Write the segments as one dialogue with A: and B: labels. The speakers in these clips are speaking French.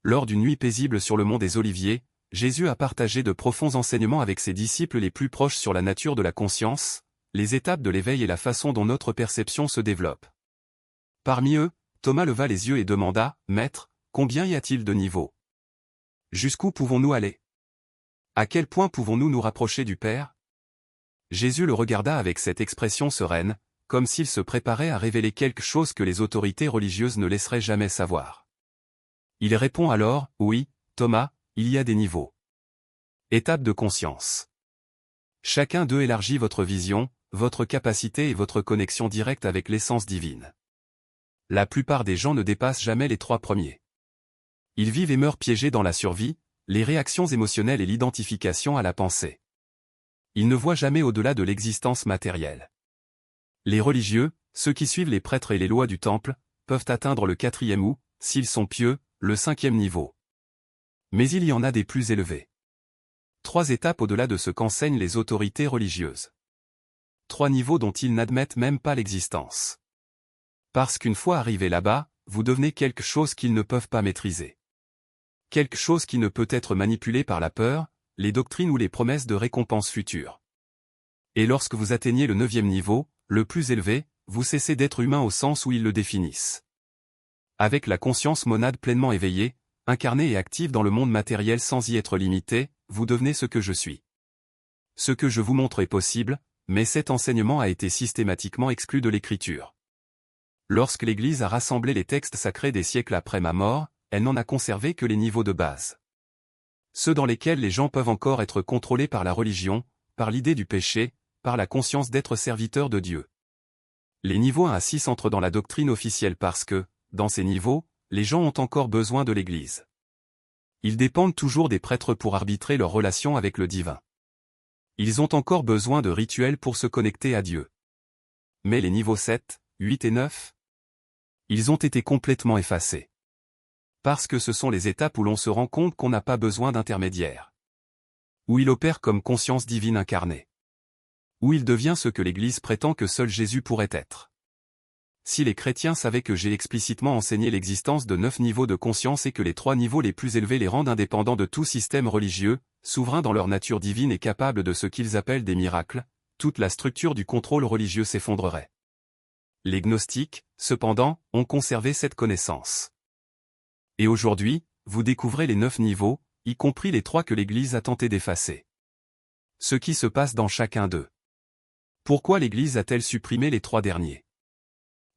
A: lors d'une nuit paisible sur le mont des Oliviers, Jésus a partagé de profonds enseignements avec ses disciples les plus proches sur la nature de la conscience, les étapes de l'éveil et la façon dont notre perception se développe. Parmi eux, Thomas leva les yeux et demanda, « Maître, combien y a-t-il de niveaux? Jusqu'où pouvons-nous aller? À quel point pouvons-nous nous rapprocher du Père ?» Jésus le regarda avec cette expression sereine, comme s'il se préparait à révéler quelque chose que les autorités religieuses ne laisseraient jamais savoir. Il répond alors, « Oui, Thomas, il y a des niveaux. Étape de conscience. Chacun d'eux élargit votre vision, votre capacité et votre connexion directe avec l'essence divine. La plupart des gens ne dépassent jamais les 3 premiers. Ils vivent et meurent piégés dans la survie, les réactions émotionnelles et l'identification à la pensée. Ils ne voient jamais au-delà de l'existence matérielle. Les religieux, ceux qui suivent les prêtres et les lois du temple, peuvent atteindre le 4e ou, s'ils sont pieux, le 5e niveau. Mais il y en a des plus élevés. 3 étapes au-delà de ce qu'enseignent les autorités religieuses. 3 niveaux dont ils n'admettent même pas l'existence. Parce qu'une fois arrivés là-bas, vous devenez quelque chose qu'ils ne peuvent pas maîtriser. Quelque chose qui ne peut être manipulé par la peur, les doctrines ou les promesses de récompenses futures. Et lorsque vous atteignez le 9e niveau, le plus élevé, vous cessez d'être humain au sens où ils le définissent. Avec la conscience monade pleinement éveillée, incarnée et active dans le monde matériel sans y être limité, vous devenez ce que je suis. Ce que je vous montre est possible, mais cet enseignement a été systématiquement exclu de l'Écriture. Lorsque l'Église a rassemblé les textes sacrés des siècles après ma mort, elle n'en a conservé que les niveaux de base. Ceux dans lesquels les gens peuvent encore être contrôlés par la religion, par l'idée du péché, par la conscience d'être serviteurs de Dieu. Les niveaux 1 à 6 entrent dans la doctrine officielle parce que, dans ces niveaux, les gens ont encore besoin de l'Église. Ils dépendent toujours des prêtres pour arbitrer leur relation avec le divin. Ils ont encore besoin de rituels pour se connecter à Dieu. Mais les niveaux 7, 8 et 9, ils ont été complètement effacés. Parce que ce sont les étapes où l'on se rend compte qu'on n'a pas besoin d'intermédiaire. Où il opère comme conscience divine incarnée. Où il devient ce que l'Église prétend que seul Jésus pourrait être. Si les chrétiens savaient que j'ai explicitement enseigné l'existence de 9 niveaux de conscience et que les 3 niveaux les plus élevés les rendent indépendants de tout système religieux, souverains dans leur nature divine et capables de ce qu'ils appellent des miracles, toute la structure du contrôle religieux s'effondrerait. Les gnostiques, cependant, ont conservé cette connaissance. Et aujourd'hui, vous découvrez les 9 niveaux, y compris les 3 que l'Église a tenté d'effacer. Ce qui se passe dans chacun d'eux. Pourquoi l'Église a-t-elle supprimé les 3 derniers?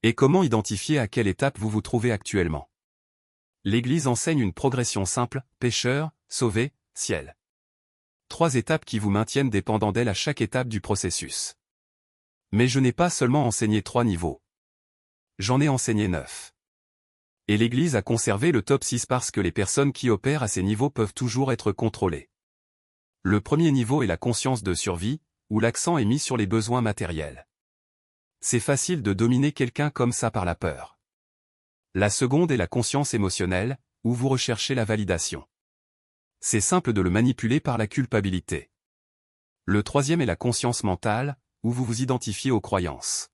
A: Et comment identifier à quelle étape vous vous trouvez actuellement? L'Église enseigne une progression simple, pécheur, sauvé, ciel. 3 étapes qui vous maintiennent dépendant d'elle à chaque étape du processus. Mais je n'ai pas seulement enseigné 3 niveaux. J'en ai enseigné 9. Et l'Église a conservé le top 6 parce que les personnes qui opèrent à ces niveaux peuvent toujours être contrôlées. Le premier niveau est la conscience de survie, où l'accent est mis sur les besoins matériels. C'est facile de dominer quelqu'un comme ça par la peur. La seconde est la conscience émotionnelle, où vous recherchez la validation. C'est simple de le manipuler par la culpabilité. Le troisième est la conscience mentale, où vous vous identifiez aux croyances.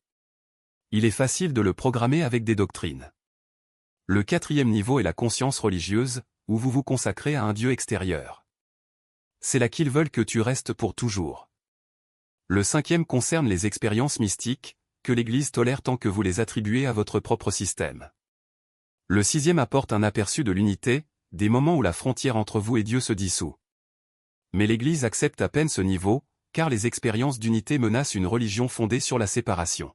A: Il est facile de le programmer avec des doctrines. Le 4e niveau est la conscience religieuse, où vous vous consacrez à un Dieu extérieur. C'est là qu'ils veulent que tu restes pour toujours. Le 5e concerne les expériences mystiques, que l'Église tolère tant que vous les attribuez à votre propre système. Le 6e apporte un aperçu de l'unité, des moments où la frontière entre vous et Dieu se dissout. Mais l'Église accepte à peine ce niveau, car les expériences d'unité menacent une religion fondée sur la séparation.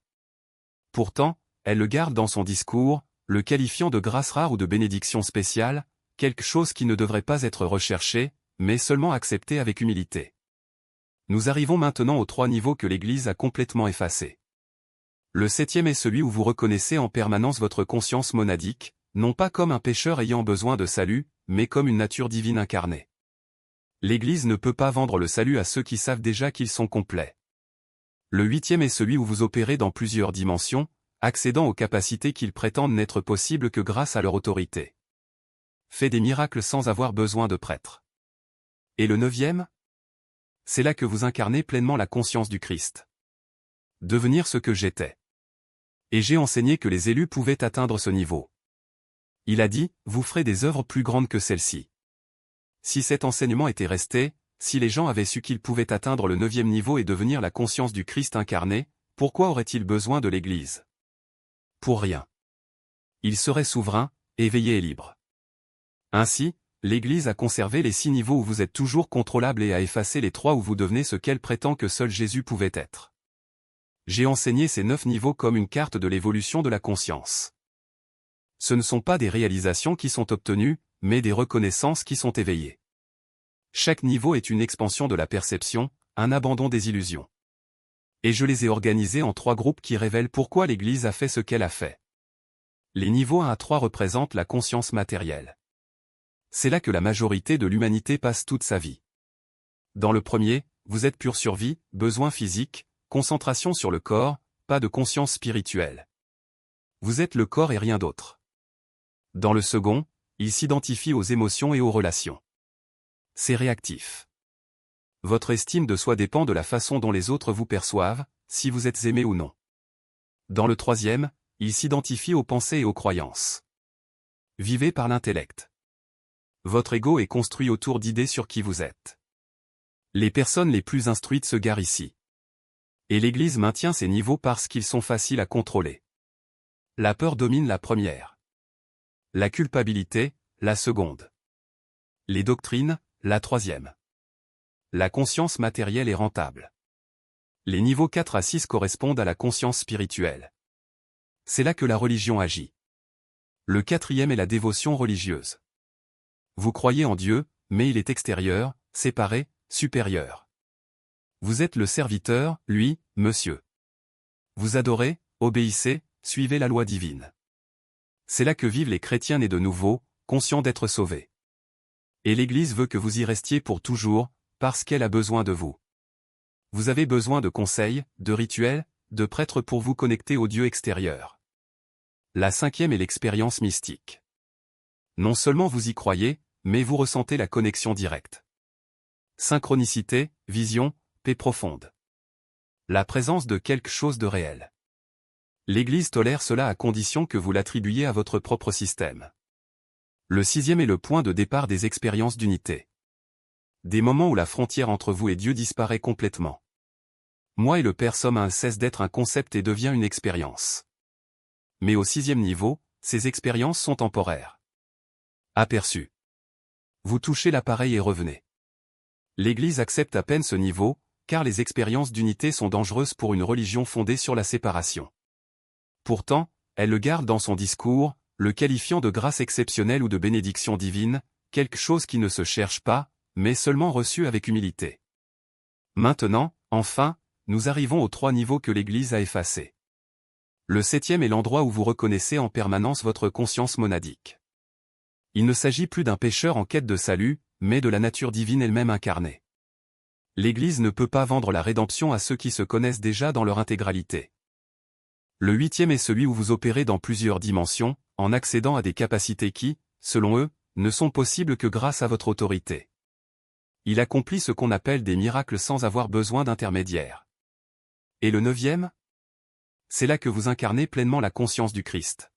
A: Pourtant, elle le garde dans son discours, le qualifiant de grâce rare ou de bénédiction spéciale, quelque chose qui ne devrait pas être recherché, mais seulement accepté avec humilité. Nous arrivons maintenant aux 3 niveaux que l'Église a complètement effacés. Le 7e est celui où vous reconnaissez en permanence votre conscience monadique, non pas comme un pécheur ayant besoin de salut, mais comme une nature divine incarnée. L'Église ne peut pas vendre le salut à ceux qui savent déjà qu'ils sont complets. Le 8e est celui où vous opérez dans plusieurs dimensions, accédant aux capacités qu'ils prétendent n'être possibles que grâce à leur autorité. Fait des miracles sans avoir besoin de prêtres. Et le 9e? C'est là que vous incarnez pleinement la conscience du Christ. Devenir ce que j'étais. Et j'ai enseigné que les élus pouvaient atteindre ce niveau. Il a dit, vous ferez des œuvres plus grandes que celles-ci. Si cet enseignement était resté, si les gens avaient su qu'ils pouvaient atteindre le 9e niveau et devenir la conscience du Christ incarné, pourquoi auraient-ils besoin de l'Église? Pour rien. Ils seraient souverains, éveillés et libres. Ainsi, l'Église a conservé les 6 niveaux où vous êtes toujours contrôlable et a effacé les 3 où vous devenez ce qu'elle prétend que seul Jésus pouvait être. J'ai enseigné ces 9 niveaux comme une carte de l'évolution de la conscience. Ce ne sont pas des réalisations qui sont obtenues, mais des reconnaissances qui sont éveillées. Chaque niveau est une expansion de la perception, un abandon des illusions. Et je les ai organisés en 3 groupes qui révèlent pourquoi l'Église a fait ce qu'elle a fait. Les niveaux 1 à 3 représentent la conscience matérielle. C'est là que la majorité de l'humanité passe toute sa vie. Dans le premier, vous êtes pure survie, besoin physique, concentration sur le corps, pas de conscience spirituelle. Vous êtes le corps et rien d'autre. Dans le second, il s'identifie aux émotions et aux relations. C'est réactif. Votre estime de soi dépend de la façon dont les autres vous perçoivent, si vous êtes aimé ou non. Dans le troisième, il s'identifie aux pensées et aux croyances. Vivez par l'intellect. Votre ego est construit autour d'idées sur qui vous êtes. Les personnes les plus instruites se garent ici. Et l'Église maintient ces niveaux parce qu'ils sont faciles à contrôler. La peur domine la première. La culpabilité, la seconde. Les doctrines, la troisième. La conscience matérielle est rentable. Les niveaux 4 à 6 correspondent à la conscience spirituelle. C'est là que la religion agit. Le 4e est la dévotion religieuse. Vous croyez en Dieu, mais il est extérieur, séparé, supérieur. Vous êtes le serviteur, lui, monsieur. Vous adorez, obéissez, suivez la loi divine. C'est là que vivent les chrétiens nés de nouveau, conscients d'être sauvés. Et l'Église veut que vous y restiez pour toujours, parce qu'elle a besoin de vous. Vous avez besoin de conseils, de rituels, de prêtres pour vous connecter au Dieu extérieur. La 5e est l'expérience mystique. Non seulement vous y croyez, mais vous ressentez la connexion directe. Synchronicité, vision, paix profonde. La présence de quelque chose de réel. L'Église tolère cela à condition que vous l'attribuiez à votre propre système. Le 6e est le point de départ des expériences d'unité. Des moments où la frontière entre vous et Dieu disparaît complètement. Moi et le Père sommes un cesse d'être un concept et devient une expérience. Mais au 6e niveau, ces expériences sont temporaires. Aperçu. Vous touchez l'appareil et revenez. L'Église accepte à peine ce niveau, car les expériences d'unité sont dangereuses pour une religion fondée sur la séparation. Pourtant, elle le garde dans son discours, le qualifiant de grâce exceptionnelle ou de bénédiction divine, quelque chose qui ne se cherche pas, mais seulement reçu avec humilité. Maintenant, enfin, nous arrivons aux 3 niveaux que l'Église a effacés. Le 7e est l'endroit où vous reconnaissez en permanence votre conscience monadique. Il ne s'agit plus d'un pécheur en quête de salut, mais de la nature divine elle-même incarnée. L'Église ne peut pas vendre la rédemption à ceux qui se connaissent déjà dans leur intégralité. Le 8e est celui où vous opérez dans plusieurs dimensions, en accédant à des capacités qui, selon eux, ne sont possibles que grâce à votre autorité. Il accomplit ce qu'on appelle des miracles sans avoir besoin d'intermédiaire. Et le 9e? C'est là que vous incarnez pleinement la conscience du Christ.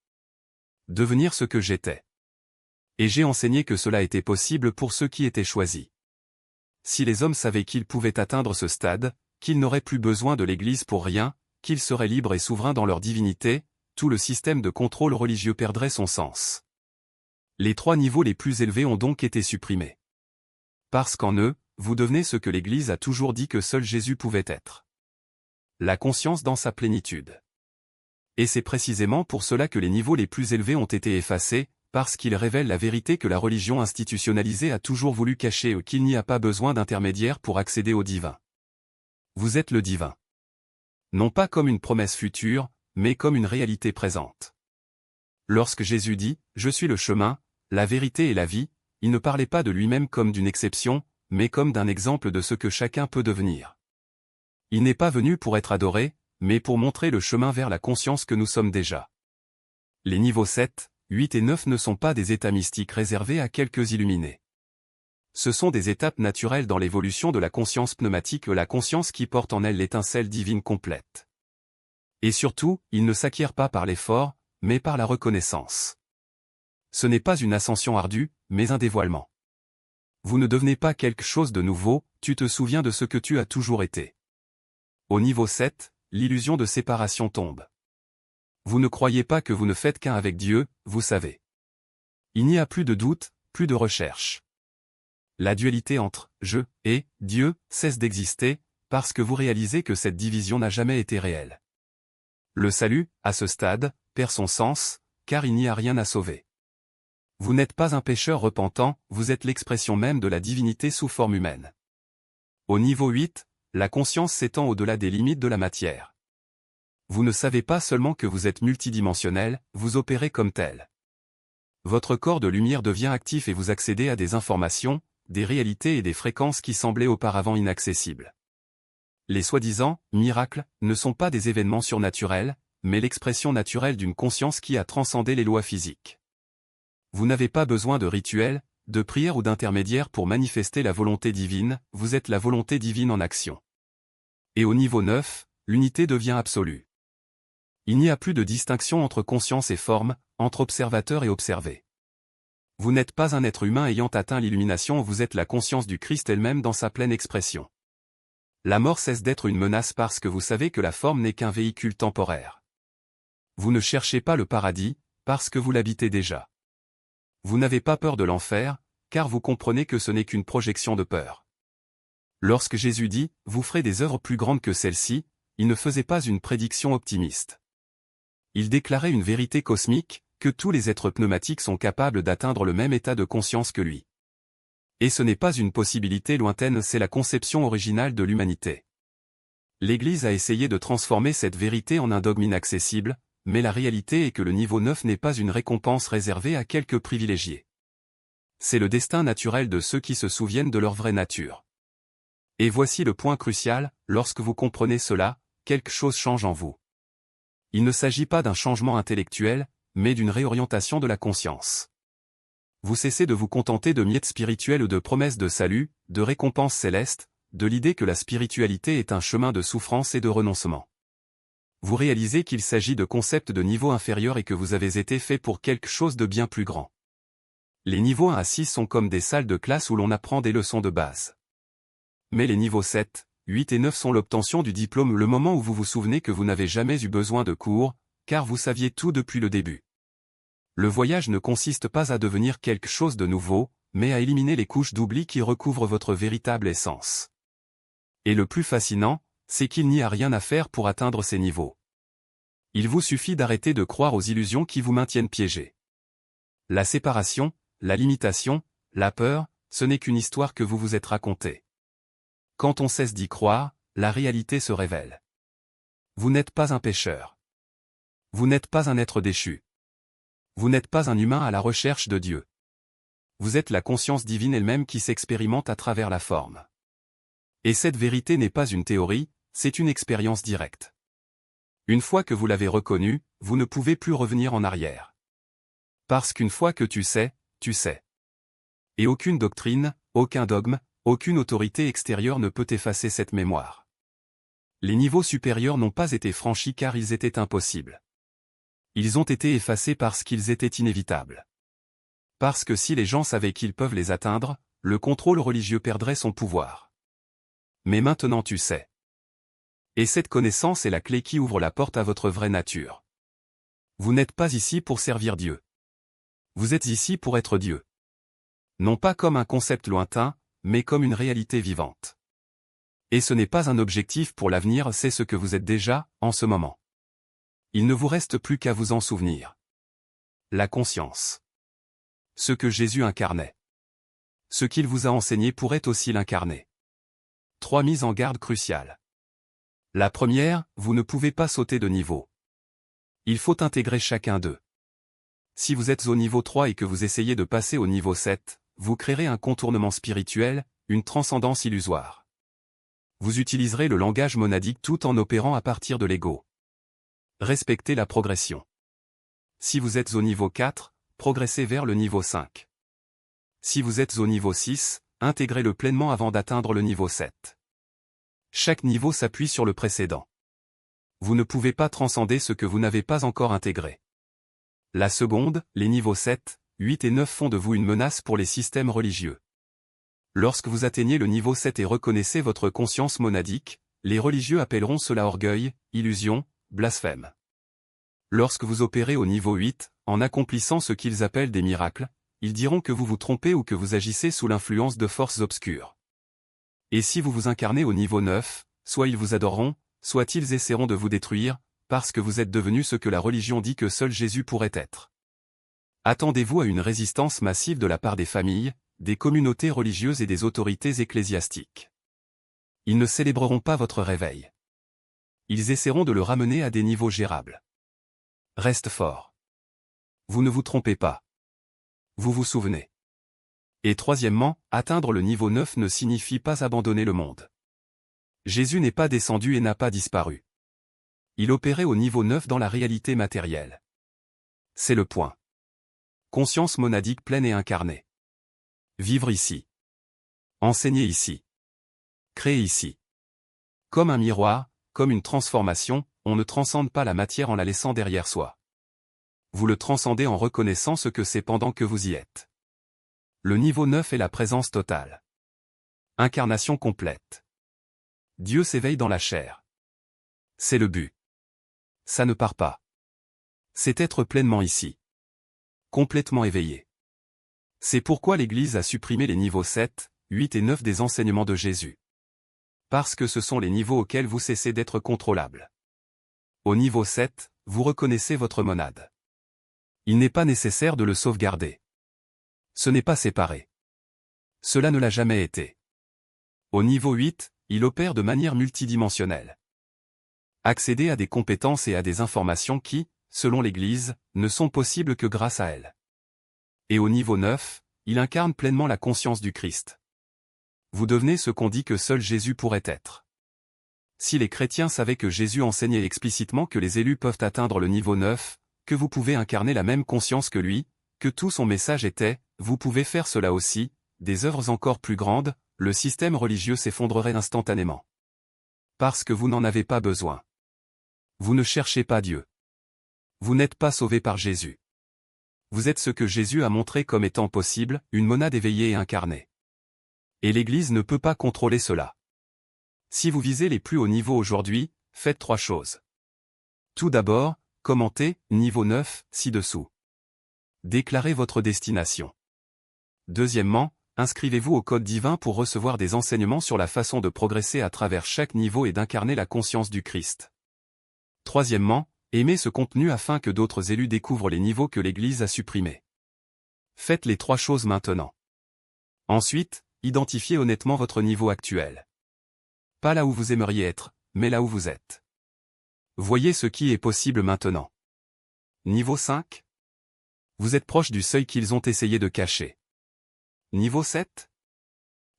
A: Devenir ce que j'étais. Et j'ai enseigné que cela était possible pour ceux qui étaient choisis. Si les hommes savaient qu'ils pouvaient atteindre ce stade, qu'ils n'auraient plus besoin de l'Église pour rien, qu'ils seraient libres et souverains dans leur divinité, tout le système de contrôle religieux perdrait son sens. Les 3 niveaux les plus élevés ont donc été supprimés. Parce qu'en eux, vous devenez ce que l'Église a toujours dit que seul Jésus pouvait être. La conscience dans sa plénitude. Et c'est précisément pour cela que les niveaux les plus élevés ont été effacés, parce qu'ils révèlent la vérité que la religion institutionnalisée a toujours voulu cacher et qu'il n'y a pas besoin d'intermédiaire pour accéder au divin. Vous êtes le divin. Non pas comme une promesse future, mais comme une réalité présente. Lorsque Jésus dit « Je suis le chemin, la vérité et la vie », il ne parlait pas de lui-même comme d'une exception, mais comme d'un exemple de ce que chacun peut devenir. Il n'est pas venu pour être adoré, mais pour montrer le chemin vers la conscience que nous sommes déjà. Les niveaux 7, 8 et 9 ne sont pas des états mystiques réservés à quelques illuminés. Ce sont des étapes naturelles dans l'évolution de la conscience pneumatique, la conscience qui porte en elle l'étincelle divine complète. Et surtout, il ne s'acquiert pas par l'effort, mais par la reconnaissance. Ce n'est pas une ascension ardue, mais un dévoilement. Vous ne devenez pas quelque chose de nouveau, tu te souviens de ce que tu as toujours été. Au niveau 7, l'illusion de séparation tombe. Vous ne croyez pas que vous ne faites qu'un avec Dieu, vous savez. Il n'y a plus de doute, plus de recherche. La dualité entre « je » et « Dieu » cesse d'exister, parce que vous réalisez que cette division n'a jamais été réelle. Le salut, à ce stade, perd son sens, car il n'y a rien à sauver. Vous n'êtes pas un pécheur repentant, vous êtes l'expression même de la divinité sous forme humaine. Au niveau 8, la conscience s'étend au-delà des limites de la matière. Vous ne savez pas seulement que vous êtes multidimensionnel, vous opérez comme tel. Votre corps de lumière devient actif et vous accédez à des informations, des réalités et des fréquences qui semblaient auparavant inaccessibles. Les soi-disant miracles ne sont pas des événements surnaturels, mais l'expression naturelle d'une conscience qui a transcendé les lois physiques. Vous n'avez pas besoin de rituels, de prières ou d'intermédiaires pour manifester la volonté divine, vous êtes la volonté divine en action. Et au niveau 9, l'unité devient absolue. Il n'y a plus de distinction entre conscience et forme, entre observateur et observé. Vous n'êtes pas un être humain ayant atteint l'illumination, vous êtes la conscience du Christ elle-même dans sa pleine expression. La mort cesse d'être une menace parce que vous savez que la forme n'est qu'un véhicule temporaire. Vous ne cherchez pas le paradis, parce que vous l'habitez déjà. Vous n'avez pas peur de l'enfer, car vous comprenez que ce n'est qu'une projection de peur. Lorsque Jésus dit « Vous ferez des œuvres plus grandes que celles-ci », il ne faisait pas une prédiction optimiste. Il déclarait une vérité cosmique, que tous les êtres pneumatiques sont capables d'atteindre le même état de conscience que lui. Et ce n'est pas une possibilité lointaine, c'est la conception originale de l'humanité. L'Église a essayé de transformer cette vérité en un dogme inaccessible, mais la réalité est que le niveau 9 n'est pas une récompense réservée à quelques privilégiés. C'est le destin naturel de ceux qui se souviennent de leur vraie nature. Et voici le point crucial, lorsque vous comprenez cela, quelque chose change en vous. Il ne s'agit pas d'un changement intellectuel, mais d'une réorientation de la conscience. Vous cessez de vous contenter de miettes spirituelles ou de promesses de salut, de récompenses célestes, de l'idée que la spiritualité est un chemin de souffrance et de renoncement. Vous réalisez qu'il s'agit de concepts de niveau inférieur et que vous avez été fait pour quelque chose de bien plus grand. Les niveaux 1 à 6 sont comme des salles de classe où l'on apprend des leçons de base. Mais les niveaux 7, 8 et 9 sont l'obtention du diplôme, le moment où vous vous souvenez que vous n'avez jamais eu besoin de cours, car vous saviez tout depuis le début. Le voyage ne consiste pas à devenir quelque chose de nouveau, mais à éliminer les couches d'oubli qui recouvrent votre véritable essence. Et le plus fascinant, c'est qu'il n'y a rien à faire pour atteindre ces niveaux. Il vous suffit d'arrêter de croire aux illusions qui vous maintiennent piégés. La séparation, la limitation, la peur, ce n'est qu'une histoire que vous vous êtes racontée. Quand on cesse d'y croire, la réalité se révèle. Vous n'êtes pas un pécheur. Vous n'êtes pas un être déchu. Vous n'êtes pas un humain à la recherche de Dieu. Vous êtes la conscience divine elle-même qui s'expérimente à travers la forme. Et cette vérité n'est pas une théorie, c'est une expérience directe. Une fois que vous l'avez reconnue, vous ne pouvez plus revenir en arrière. Parce qu'une fois que tu sais, tu sais. Et aucune doctrine, aucun dogme, aucune autorité extérieure ne peut effacer cette mémoire. Les niveaux supérieurs n'ont pas été franchis car ils étaient impossibles. Ils ont été effacés parce qu'ils étaient inévitables. Parce que si les gens savaient qu'ils peuvent les atteindre, le contrôle religieux perdrait son pouvoir. Mais maintenant tu sais. Et cette connaissance est la clé qui ouvre la porte à votre vraie nature. Vous n'êtes pas ici pour servir Dieu. Vous êtes ici pour être Dieu. Non pas comme un concept lointain, mais comme une réalité vivante. Et ce n'est pas un objectif pour l'avenir, c'est ce que vous êtes déjà, en ce moment. Il ne vous reste plus qu'à vous en souvenir. La conscience. Ce que Jésus incarnait. Ce qu'il vous a enseigné pourrait aussi l'incarner. 3 mises en garde cruciales. La première, vous ne pouvez pas sauter de niveau. Il faut intégrer chacun d'eux. Si vous êtes au niveau 3 et que vous essayez de passer au niveau 7, vous créerez un contournement spirituel, une transcendance illusoire. Vous utiliserez le langage monadique tout en opérant à partir de l'ego. Respectez la progression. Si vous êtes au niveau 4, progressez vers le niveau 5. Si vous êtes au niveau 6, intégrez-le pleinement avant d'atteindre le niveau 7. Chaque niveau s'appuie sur le précédent. Vous ne pouvez pas transcender ce que vous n'avez pas encore intégré. La seconde, les niveaux 7, 8 et 9 font de vous une menace pour les systèmes religieux. Lorsque vous atteignez le niveau 7 et reconnaissez votre conscience monadique, les religieux appelleront cela orgueil, illusion, blasphème. Lorsque vous opérez au niveau 8, en accomplissant ce qu'ils appellent des miracles, ils diront que vous vous trompez ou que vous agissez sous l'influence de forces obscures. Et si vous vous incarnez au niveau 9, soit ils vous adoreront, soit ils essaieront de vous détruire, parce que vous êtes devenu ce que la religion dit que seul Jésus pourrait être. Attendez-vous à une résistance massive de la part des familles, des communautés religieuses et des autorités ecclésiastiques. Ils ne célébreront pas votre réveil. Ils essaieront de le ramener à des niveaux gérables. Reste fort. Vous ne vous trompez pas. Vous vous souvenez. Et troisièmement, atteindre le niveau 9 ne signifie pas abandonner le monde. Jésus n'est pas descendu et n'a pas disparu. Il opérait au niveau 9 dans la réalité matérielle. C'est le point. Conscience monadique pleine et incarnée. Vivre ici. Enseigner ici. Créer ici. Comme un miroir, comme une transformation, on ne transcende pas la matière en la laissant derrière soi. Vous le transcendez en reconnaissant ce que c'est pendant que vous y êtes. Le niveau 9 est la présence totale. Incarnation complète. Dieu s'éveille dans la chair. C'est le but. Ça ne part pas. C'est être pleinement ici. Complètement éveillé. C'est pourquoi l'Église a supprimé les niveaux 7, 8 et 9 des enseignements de Jésus. Parce que ce sont les niveaux auxquels vous cessez d'être contrôlable. Au niveau 7, vous reconnaissez votre monade. Il n'est pas nécessaire de le sauvegarder. Ce n'est pas séparé. Cela ne l'a jamais été. Au niveau 8, il opère de manière multidimensionnelle. Accéder à des compétences et à des informations qui, selon l'Église, ne sont possibles que grâce à elle. Et au niveau 9, il incarne pleinement la conscience du Christ. Vous devenez ce qu'on dit que seul Jésus pourrait être. Si les chrétiens savaient que Jésus enseignait explicitement que les élus peuvent atteindre le niveau 9, que vous pouvez incarner la même conscience que lui, que tout son message était « vous pouvez faire cela aussi », des œuvres encore plus grandes, le système religieux s'effondrerait instantanément. Parce que vous n'en avez pas besoin. Vous ne cherchez pas Dieu. Vous n'êtes pas sauvé par Jésus. Vous êtes ce que Jésus a montré comme étant possible, une monade éveillée et incarnée. Et l'Église ne peut pas contrôler cela. Si vous visez les plus hauts niveaux aujourd'hui, faites 3 choses. Tout d'abord, commentez, niveau 9, ci-dessous. Déclarez votre destination. Deuxièmement, inscrivez-vous au code divin pour recevoir des enseignements sur la façon de progresser à travers chaque niveau et d'incarner la conscience du Christ. Troisièmement, aimez ce contenu afin que d'autres élus découvrent les niveaux que l'Église a supprimés. Faites les 3 choses maintenant. Ensuite, identifiez honnêtement votre niveau actuel. Pas là où vous aimeriez être, mais là où vous êtes. Voyez ce qui est possible maintenant. Niveau 5. Vous êtes proche du seuil qu'ils ont essayé de cacher. Niveau 7.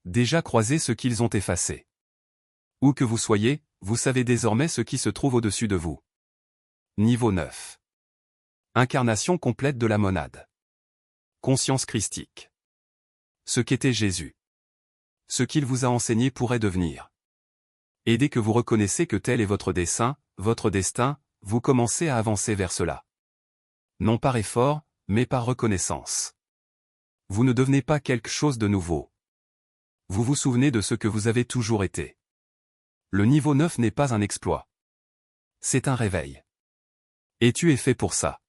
A: Déjà croisé ce qu'ils ont effacé. Où que vous soyez, vous savez désormais ce qui se trouve au-dessus de vous. Niveau 9. Incarnation complète de la monade. Conscience christique. Ce qu'était Jésus. Ce qu'il vous a enseigné pourrait devenir. Et dès que vous reconnaissez que tel est votre dessein, votre destin, vous commencez à avancer vers cela. Non par effort, mais par reconnaissance. Vous ne devenez pas quelque chose de nouveau. Vous vous souvenez de ce que vous avez toujours été. Le niveau 9 n'est pas un exploit. C'est un réveil. Et tu es fait pour ça.